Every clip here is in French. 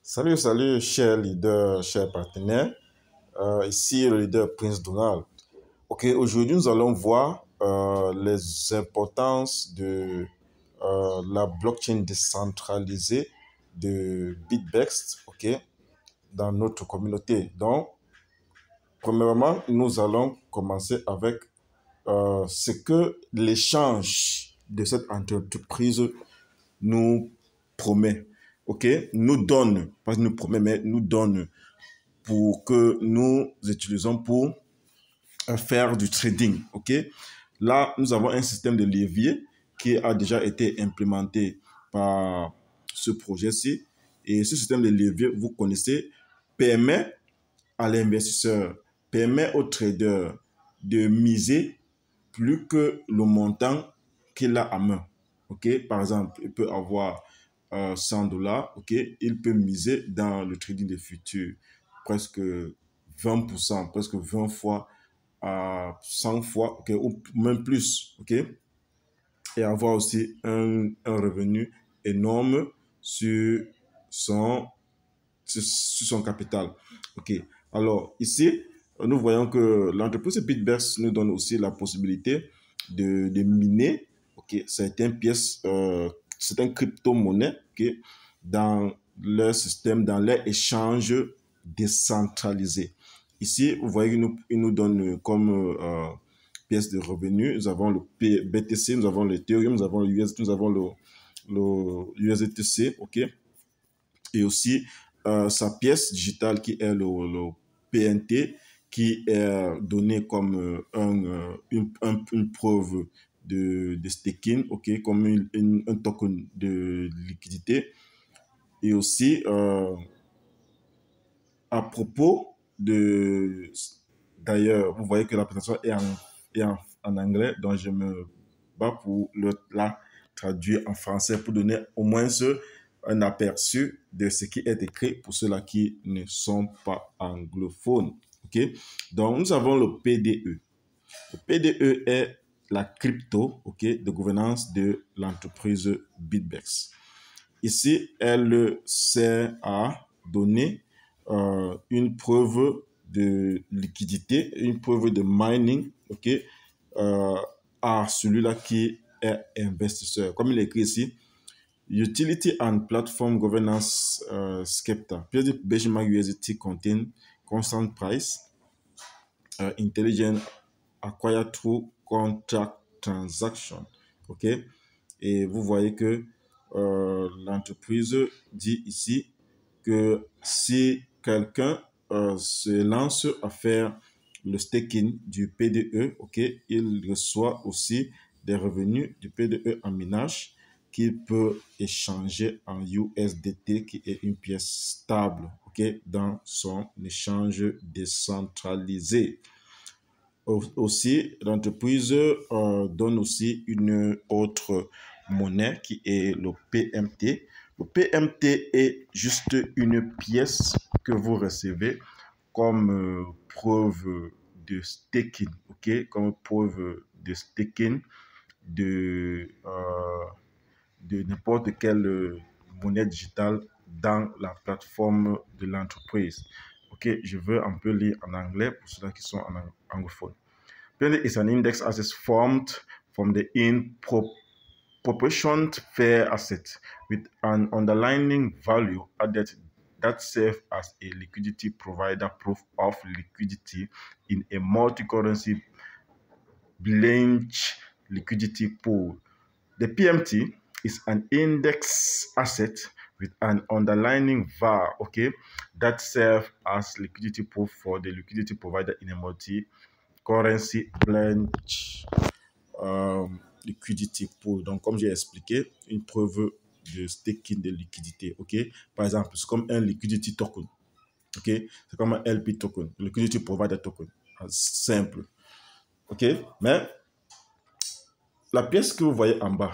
Salut, salut, chers leaders, chers partenaires. Ici le leader Prince Donald. Ok, aujourd'hui nous allons voir les importances de la blockchain décentralisée de BitBEX, ok, dans notre communauté. Donc, premièrement, nous allons commencer avec ce que l'échange de cette entreprise nous promet, ok, nous donne, pas nous promet, mais nous donne pour que nous utilisons pour faire du trading, ok. Là, nous avons un système de levier qui a déjà été implémenté par ce projet-ci. Et ce système de levier, vous connaissez, permet à l'investisseur, permet au trader de miser plus que le montant qu'il a à main. Ok, par exemple, il peut avoir 100 dollars. Ok, il peut miser dans le trading des futurs presque 20%, presque 20 fois à 100 fois, ok, ou même plus. Ok, et avoir aussi un revenu énorme sur son, sur son capital. Ok, alors ici, nous voyons que l'entreprise BitBEX nous donne aussi la possibilité de miner, ok, certaines pièces, certaines crypto-monnaies, ok, dans leur système, dans leur échange décentralisé. Ici, vous voyez qu'il nous donne comme pièces de revenus. Nous avons le BTC, nous avons l'Ethereum, nous avons le USD, nous avons le USDTC, ok, et aussi sa pièce digitale qui est le PNT, qui est donné comme une preuve de staking, ok, comme un token de liquidité. Et aussi, à propos de... D'ailleurs, vous voyez que la présentation est en anglais, donc je me bats pour la traduire en français pour donner au moins un aperçu de ce qui est écrit pour ceux-là qui ne sont pas anglophones. Ok, donc, nous avons le PDE. Le PDE est la crypto, ok, de gouvernance de l'entreprise BitBEX. Ici, elle sert à donner une preuve de liquidité, une preuve de mining, ok, à celui-là qui est investisseur. Comme il est écrit ici, Utility and Platform Governance Skepta. Benchmark USDT contain constant price, intelligent acquire through contract transaction. Ok, et vous voyez que l'entreprise dit ici que si quelqu'un se lance à faire le staking du PDE, ok, il reçoit aussi des revenus du PDE en minage qu'il peut échanger en USDT, qui est une pièce stable, ok, dans son échange décentralisé. Aussi, l'entreprise donne aussi une autre monnaie qui est le PMT. Le PMT est juste une pièce que vous recevez comme preuve de staking, ok, comme preuve de staking de, de n'importe quelle monnaie digitale dans la plateforme de l'entreprise. Ok, je veux un peu lire en anglais pour ceux qui sont anglophones. PND is an index asset formed from the in proportion fair asset with an underlying value added that serves as a liquidity provider proof of liquidity in a multi-currency Blanche liquidity pool. The PMT is an index asset with an underlying VAR, okay, that serves as liquidity proof for the liquidity provider in a multi-currency Blanche liquidity pool. Donc, comme j'ai expliqué, une preuve de staking de liquidité, ok. Par exemple, c'est comme un liquidity token, ok. C'est comme un LP token, liquidity provider token, simple, ok. Mais la pièce que vous voyez en bas,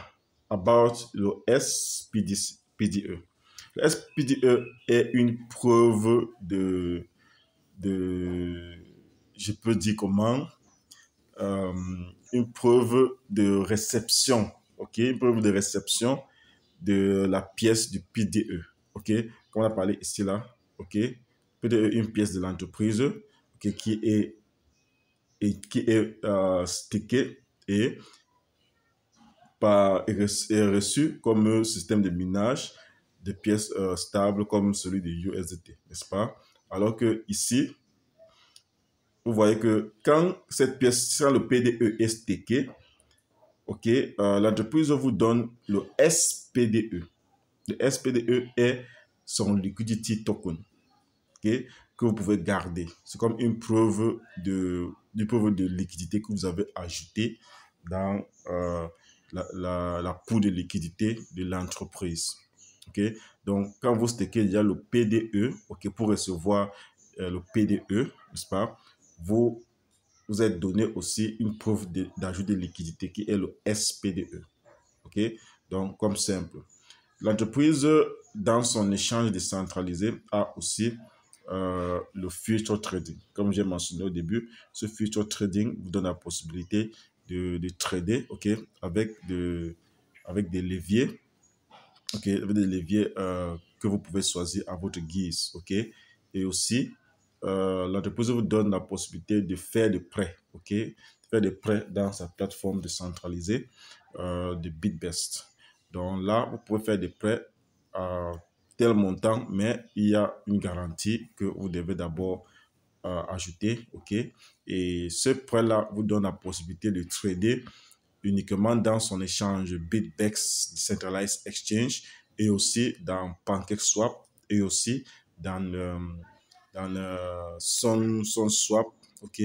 about le SPDE. Le SPDE est une preuve de je peux dire comment, une preuve de réception, ok, une preuve de réception de la pièce du PDE. ok, comme on a parlé ici là, ok, PDE, une pièce de l'entreprise, ok, qui est stickée et est reçu comme un système de minage de pièces stables comme celui de USDT, n'est-ce pas? Alors que ici, vous voyez que quand cette pièce, quand le PDE est stacké, ok, l'entreprise vous donne le SPDE. Le SPDE est son liquidity token, ok, que vous pouvez garder. C'est comme une preuve de liquidité que vous avez ajoutée dans la pool de liquidité de l'entreprise. Ok, donc quand vous stackez, il y a le PDE, ok, pour recevoir le PDE, n'est-ce pas? Vous, vous êtes donné aussi une preuve d'ajout de liquidité qui est le SPDE. Ok, donc comme simple. L'entreprise, dans son échange décentralisé, a aussi le future trading. Comme j'ai mentionné au début, ce future trading vous donne la possibilité de trader, ok, avec des leviers, ok, avec des leviers que vous pouvez choisir à votre guise, ok. Et aussi, l'entreprise vous donne la possibilité de faire des prêts, ok, de faire des prêts dans sa plateforme décentralisée de BitBest. Donc là, vous pouvez faire des prêts à tel montant, mais il y a une garantie que vous devez d'abord ajouter, ok. Et ce prêt-là vous donne la possibilité de trader uniquement dans son échange BitBEX Decentralized Exchange et aussi dans PancakeSwap et aussi dans le SunSwap, ok,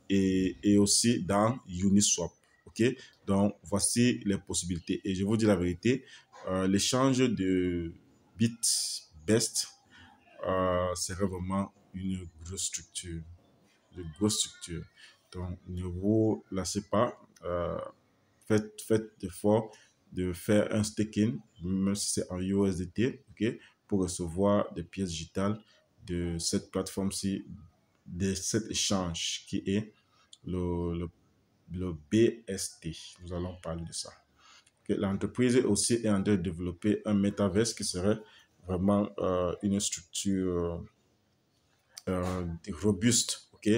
et aussi dans Uniswap, ok. Donc, voici les possibilités. Et je vous dis la vérité, l'échange de BitBest serait vraiment une grosse structure, Donc, ne vous lassez pas. Faites l'effort de faire un staking, même si c'est en USDT, ok, pour recevoir des pièces digitales de cette plateforme-ci, de cet échange qui est le BST. Nous allons parler de ça. Okay. L'entreprise aussi est en train de développer un metaverse qui serait vraiment une structure robuste, ok,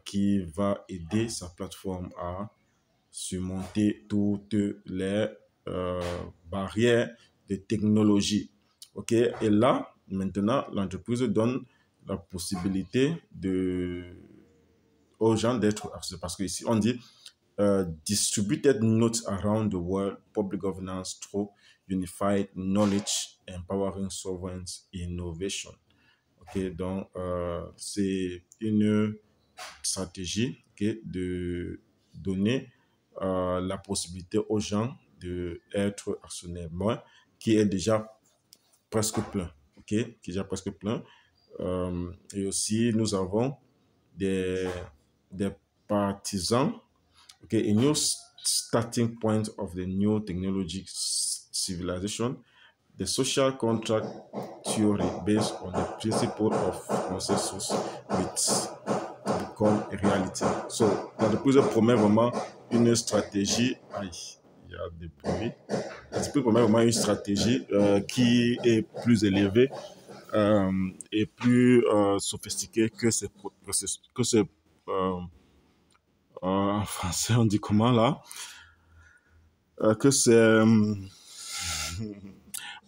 qui va aider sa plateforme à surmonter toutes les barrières de technologie. OK? Et là, maintenant, l'entreprise donne la possibilité aux gens d'être, parce que ici, on dit distributed notes around the world, public governance through unified knowledge, empowering sovereign innovation. OK? Donc, c'est une stratégie, okay, de donner la possibilité aux gens d'être actionnaires. Moi, qui est déjà presque plein, ok, qui est déjà presque plein. Et aussi, nous avons des, des partisans, ok, a new starting point of the new technology civilization, the social contract theory based on the principle of consensus with become reality. So, l'entreprise promet vraiment une stratégie. Aïe, il y a des bruits. L'entreprise promet vraiment une stratégie qui est plus élevée et plus sophistiquée que ce processus. En français, on dit comment là? Que c'est.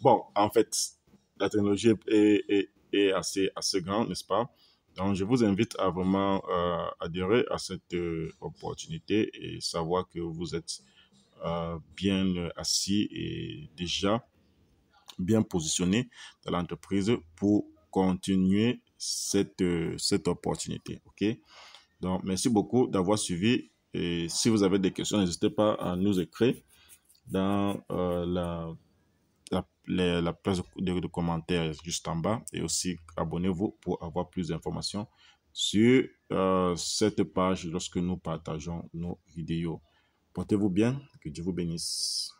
Bon, en fait, la technologie est assez grande, n'est-ce pas? Donc, je vous invite à vraiment adhérer à cette opportunité et savoir que vous êtes bien assis et déjà bien positionné dans l'entreprise pour continuer cette opportunité. OK? Donc, merci beaucoup d'avoir suivi. Et si vous avez des questions, n'hésitez pas à nous écrire dans la place de commentaires juste en bas et aussi abonnez-vous pour avoir plus d'informations sur cette page lorsque nous partageons nos vidéos. Portez-vous bien, que Dieu vous bénisse.